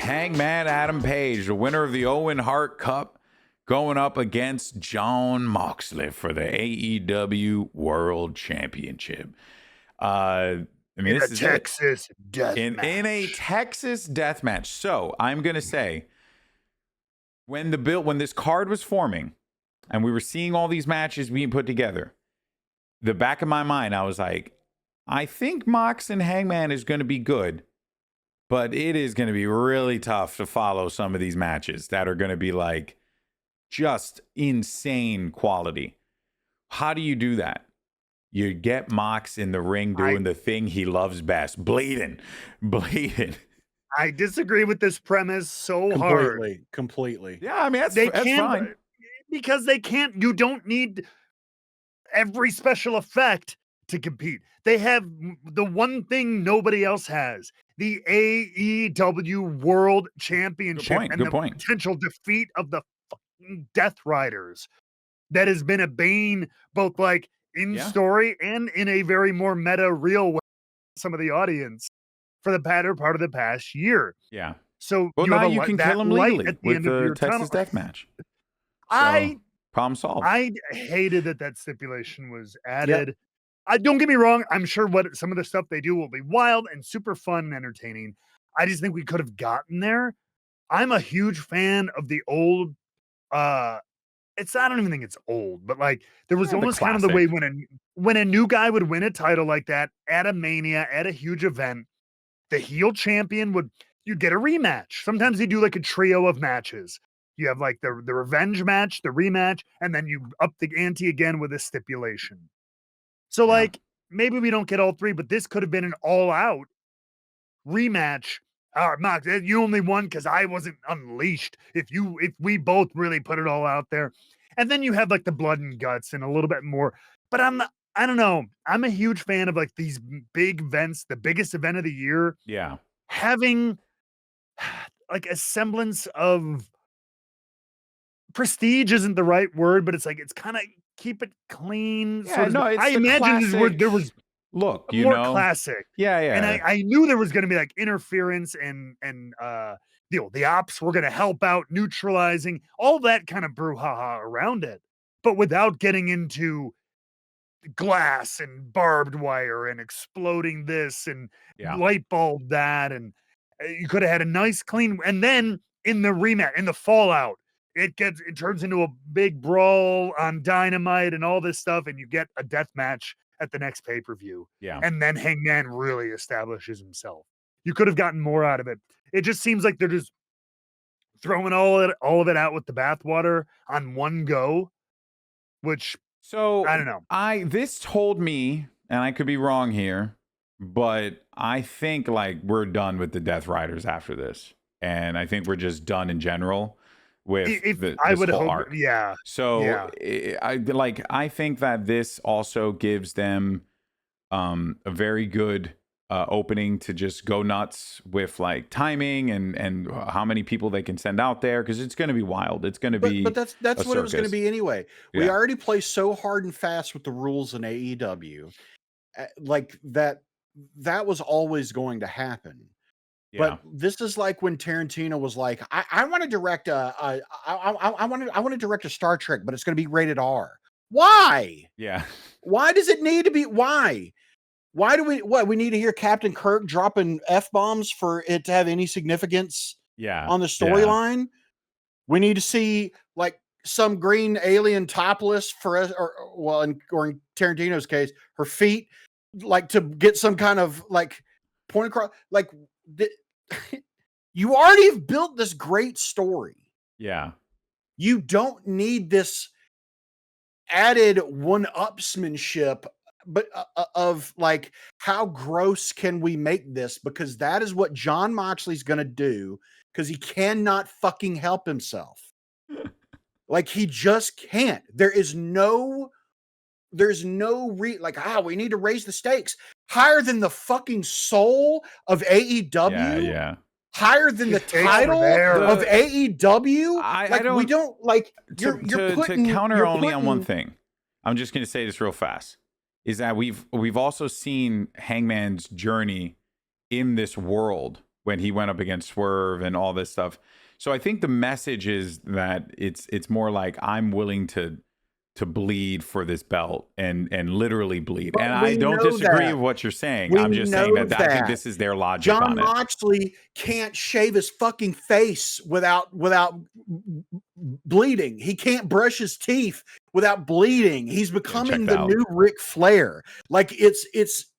Hangman Adam Page, the winner of the Owen Hart Cup, going up against Jon Moxley for the AEW World Championship. I mean, in this a is Texas death match. In a Texas death match. So I'm gonna say, when this card was forming, and we were seeing all these matches being put together, the back of my mind, I was like, I think Mox and Hangman is going to be good, but it is going to be really tough to follow some of these matches that are going to be like just insane quality. How do you do that? You get Mox in the ring doing the thing he loves best, bleeding. I disagree with this premise so hard. Completely. Yeah, I mean, that's fine. Because they can't, you don't need every special effect to compete. They have the one thing nobody else has, the AEW World Championship and the potential defeat of the fucking Death Riders. That has been a bane, both like in story and in a very more meta real way for some of the audience for the better part of the past year. Yeah. So now you can kill him legally with the Texas death match. Problem solved. I hated that stipulation was added. Don't get me wrong. I'm sure what some of the stuff they do will be wild and super fun and entertaining. I just think we could have gotten there. I'm a huge fan of the old. I don't even think it's old, but like there was almost kind of the way when a new guy would win a title like that at a Mania, at a huge event, the heel champion you'd get a rematch. Sometimes they do like a trio of matches. You have like the revenge match, the rematch, and then you up the ante again with a stipulation. So like maybe we don't get all three, but this could have been an all-out rematch. Mox, you only won because I wasn't unleashed. If we both really put it all out there, and then you have like the blood and guts and a little bit more. But I don't know. I'm a huge fan of like these big events, the biggest event of the year. Yeah, having like a semblance of prestige isn't the right word, but it's like it's kind of keep it clean. Yeah, no, it's I imagine there was more classic. Yeah. And I knew there was going to be like interference and the ops were going to help out neutralizing all that kind of brouhaha around it, but without getting into glass and barbed wire and exploding this and light bulb that. And you could have had a nice clean, and then in the rematch, in the fallout, it turns into a big brawl on Dynamite and all this stuff, and you get a death match at the next pay-per-view. Yeah. And then Hangman really establishes himself. You could have gotten more out of it. It just seems like they're just throwing all of it out with the bathwater on one go, which I don't know. This told me, and I could be wrong here, but I think like we're done with the Death Riders after this. And I think we're just done in general with this whole arc. Yeah. So I think that this also gives them a very good opening to just go nuts with like timing and how many people they can send out there, because it's going to be wild. It's going to be but that's what it was going to be anyway. We already play so hard and fast with the rules in AEW, like that was always going to happen. But this is like when Tarantino was like, I want to direct I want to direct a Star Trek, but it's going to be rated R. Why? Yeah. Why does it need to be? Why do we need to hear Captain Kirk dropping F-bombs for it to have any significance on the storyline? We need to see like some green alien topless for us, or in Tarantino's case, her feet, like to get some kind of like point across, like you already have built this great story. Yeah. You don't need this added one-upsmanship, but of like, how gross can we make this? Because that is what Jon Moxley's going to do, because he cannot fucking help himself. Like, he just can't. There's no we need to raise the stakes higher than the fucking soul of AEW. Yeah. Higher than the title of AEW. We don't like you're putting, to counter only on one thing. I'm just going to say this real fast. Is that we've also seen Hangman's journey in this world when he went up against Swerve and all this stuff. So I think the message is that it's more like I'm willing to bleed for this belt and literally bleed. But and we I don't know disagree that. with what you're saying. We I'm just saying know that I think that. this is their logic John on it. Moxley can't shave his fucking face without bleeding. He can't brush his teeth without bleeding. He's becoming the new Ric Flair. Like it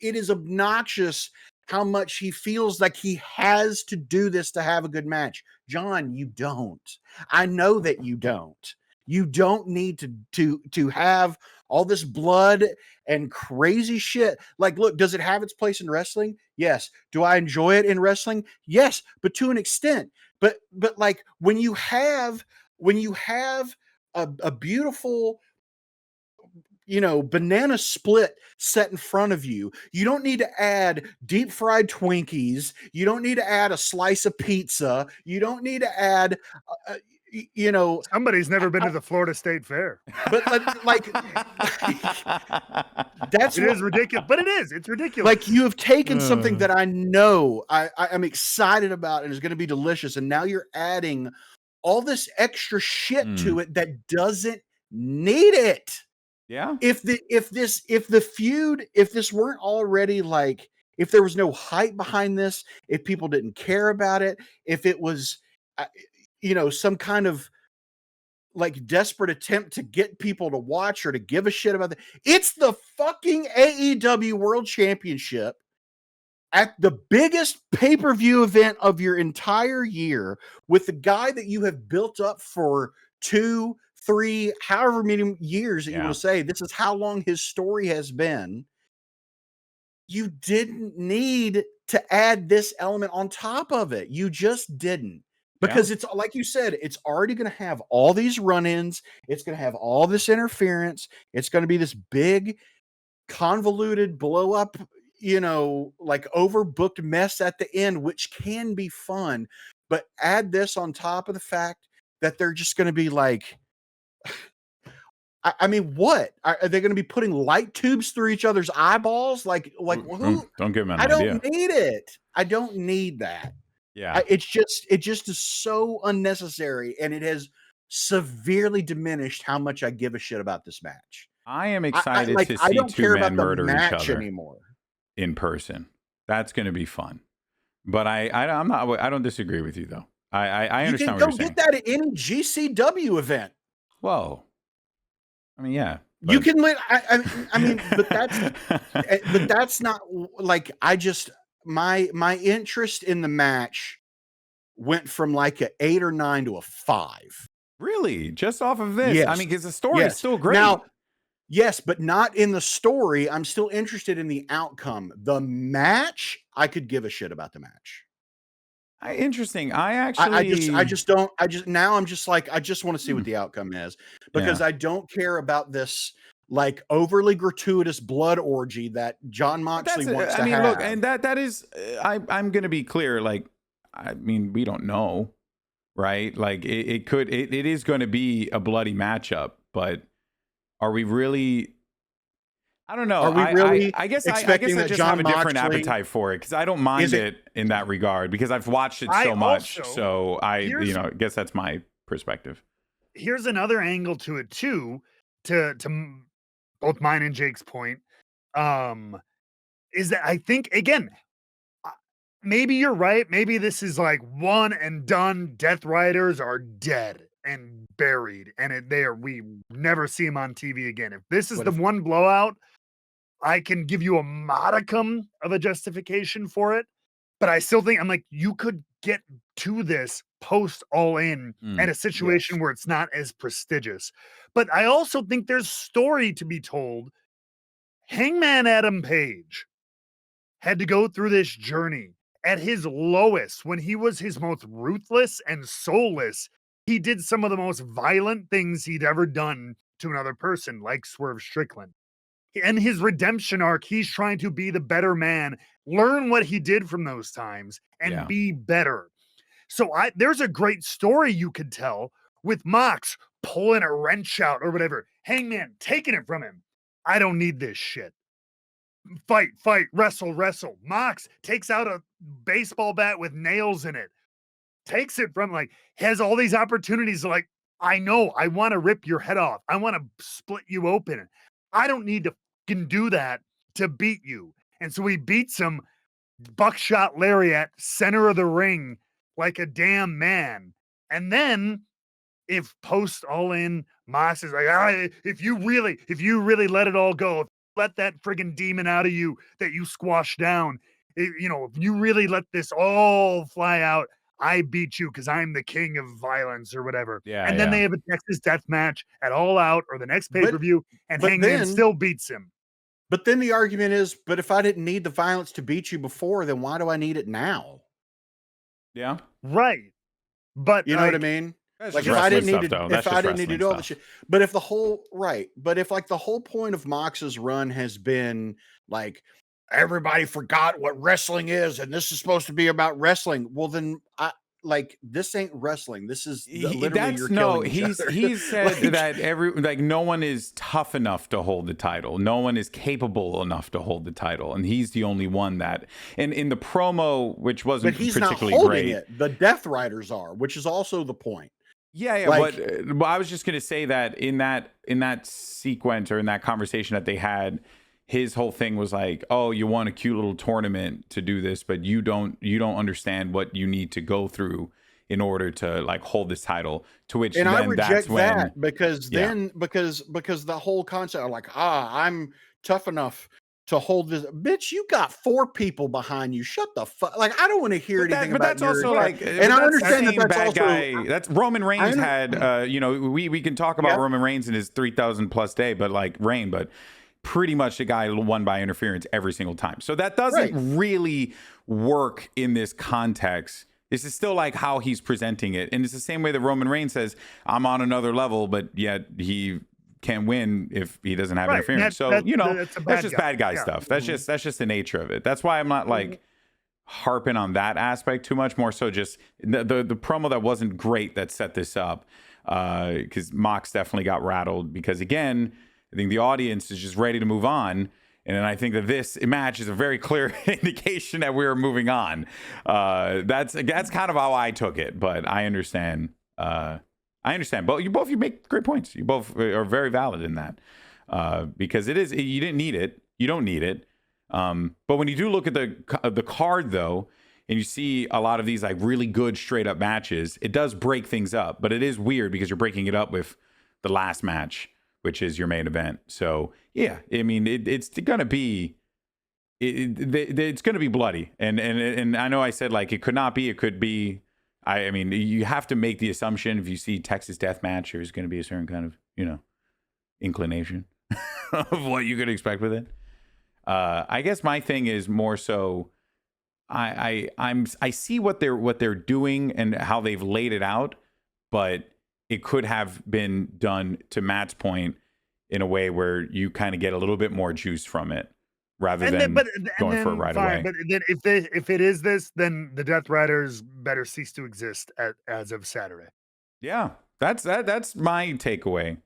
is obnoxious how much he feels like he has to do this to have a good match. John, you don't. I know that you don't. You don't need to have all this blood and crazy shit. Like, look, does it have its place in wrestling? Yes. Do I enjoy it in wrestling? Yes, but to an extent. But like when you have a beautiful, banana split set in front of you, you don't need to add deep fried Twinkies. You don't need to add a slice of pizza. You don't need to add, somebody's never been to the Florida State Fair. But like it is ridiculous. But it's ridiculous. Like you have taken something that I know I'm excited about and is going to be delicious, and now you're adding all this extra shit to it that doesn't need it. Yeah. If this weren't already like, if there was no hype behind this, if people didn't care about it, if it was some kind of like desperate attempt to get people to watch or to give a shit about it's the fucking AEW World Championship at the biggest pay-per-view event of your entire year with the guy that you have built up for 2, 3, however many years that you want to say. This is how long his story has been. You didn't need to add this element on top of it. You just didn't. Because it's like you said, it's already going to have all these run-ins. It's going to have all this interference. It's going to be this big, convoluted, blow up, like overbooked mess at the end, which can be fun. But add this on top of the fact that they're just going to be like, I mean, what are they going to be putting light tubes through each other's eyeballs? Like who? Don't give them an idea. I don't need it. I don't need that. Yeah, it just is so unnecessary, and it has severely diminished how much I give a shit about this match. I am excited to see two men murder each other anymore in person. That's going to be fun. But I'm not. I don't disagree with you though. I understand what you're saying. You can go get that at any GCW event. Whoa. I mean, yeah. But... You can. I mean, but that's not like my interest in the match went from like an 8 or 9 to a 5. Really? Just off of this? Yes. I mean, because the story is still great. Now, yes, but not in the story. I'm still interested in the outcome. The match, I could give a shit about the match. Interesting. I just want to see what the outcome is, because I don't care about this like overly gratuitous blood orgy that John Moxley wants to have. Look, and that is, I'm going to be clear. Like, I mean, we don't know, right? Like it is going to be a bloody matchup, but are we really? I don't know. Are we really? I guess I just have a different appetite for it because I don't mind it in that regard because I've watched it so much. So I guess that's my perspective. Here's another angle to it too, to both mine and Jake's point, is that I think, again, maybe you're right. Maybe this is like one and done. Death Riders are dead and buried, and we never see them on TV again. If this is one blowout, I can give you a modicum of a justification for it, but I still think, I'm like, you could get to this post All In at a situation where it's not as prestigious. But I also think there's story to be told. Hangman Adam Page had to go through this journey at his lowest, when he was his most ruthless and soulless. He did some of the most violent things he'd ever done to another person, like Swerve Strickland. In his redemption arc, he's trying to be the better man, learn what he did from those times, and be better. So there's a great story you could tell with Mox pulling a wrench out or whatever. Hangman taking it from him. I don't need this shit. Fight, wrestle. Mox takes out baseball bat with nails in it. Takes it from like, has all these opportunities like, I know I want to rip your head off. I want to split you open. I don't need to fucking do that to beat you. And so he beats him buckshot lariat, center of the ring, like a damn man. And then if post all in, Mox is like, if you really let it all go, let that friggin' demon out of you that you squash down, if you really let this all fly out, I beat you because I'm the king of violence or whatever. Yeah. And then they have a Texas death match at All Out or the next pay-per-view, and Hangman still beats him. But then the argument is, but if I didn't need the violence to beat you before, then why do I need it now? Yeah. Right. But you know what I mean? Like if I didn't need to do all this shit. But if the whole the whole point of Mox's run has been like everybody forgot what wrestling is and this is supposed to be about wrestling, well then this ain't wrestling. This is literally he said that no one is tough enough to hold the title. No one is capable enough to hold the title, and he's the only one that. And in the promo, which wasn't particularly not great, it. The Death Riders are, which is also the point. Yeah. But I was just gonna say that in that sequence or in that conversation that they had, his whole thing was like, oh, you want a cute little tournament to do this, but you don't understand what you need to go through in order to like hold this title. To which and then I reject that's when, that because because the whole concept of like, I'm tough enough to hold this. Bitch, you got 4 people behind you. Shut the fuck. Like, I don't want to hear anything. But that's also like, and I understand that that's also guy. That's Roman Reigns had. We can talk about Roman Reigns and his 3,000 plus day, but like Reign, but pretty much the guy won by interference every single time. So that doesn't really work in this context. This is still like how he's presenting it. And it's the same way that Roman Reigns says, I'm on another level, but yet he can't win if he doesn't have interference. That's just bad guy stuff. That's just the nature of it. That's why I'm not like harping on that aspect too much, more so just the promo that wasn't great that set this up. Because Mox definitely got rattled because again, I think the audience is just ready to move on. And I think that this match is a very clear indication that we're moving on. That's kind of how I took it, but I understand. But you make great points. You both are very valid in that because you didn't need it. You don't need it. But when you do look at the card though, and you see a lot of these like really good straight up matches, it does break things up. But it is weird because you're breaking it up with the last match, which is your main event. So yeah, I mean, it's gonna be bloody, and I know I said like it could not be, it could be. I mean, you have to make the assumption if you see Texas Death Match, there's going to be a certain kind of inclination of what you could expect with it. I guess my thing is more so, I see what they're doing and how they've laid it out, but it could have been done, to Matt's point, in a way where you kind of get a little bit more juice from it rather than going for it right away. But then if it is this, then the Death Riders better cease to exist as of Saturday. Yeah, that's my takeaway.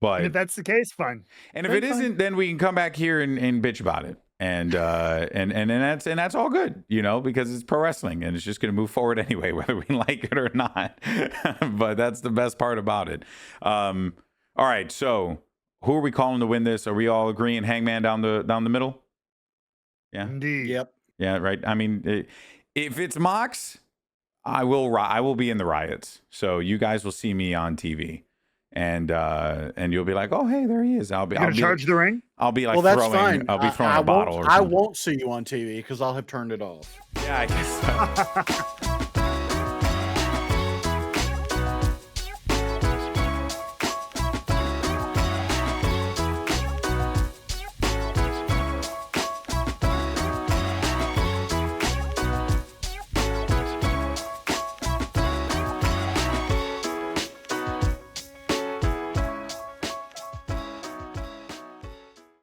But and if that's the case, fine. And if it isn't, then we can come back here and bitch about it. And that's all good, because it's pro wrestling and it's just going to move forward anyway, whether we like it or not. But that's the best part about it. All right, so who are we calling to win this? Are we all agreeing Hangman down the middle? Yeah. Indeed. Yep. Yeah. Right. I mean, if it's Mox, I will be in the riots. So you guys will see me on TV. And you'll be like, oh, hey, there he is. I'll charge the ring. I'll be like, that's fine. I'll be throwing a bottle. I won't see you on TV because I'll have turned it off. Yeah, I guess so.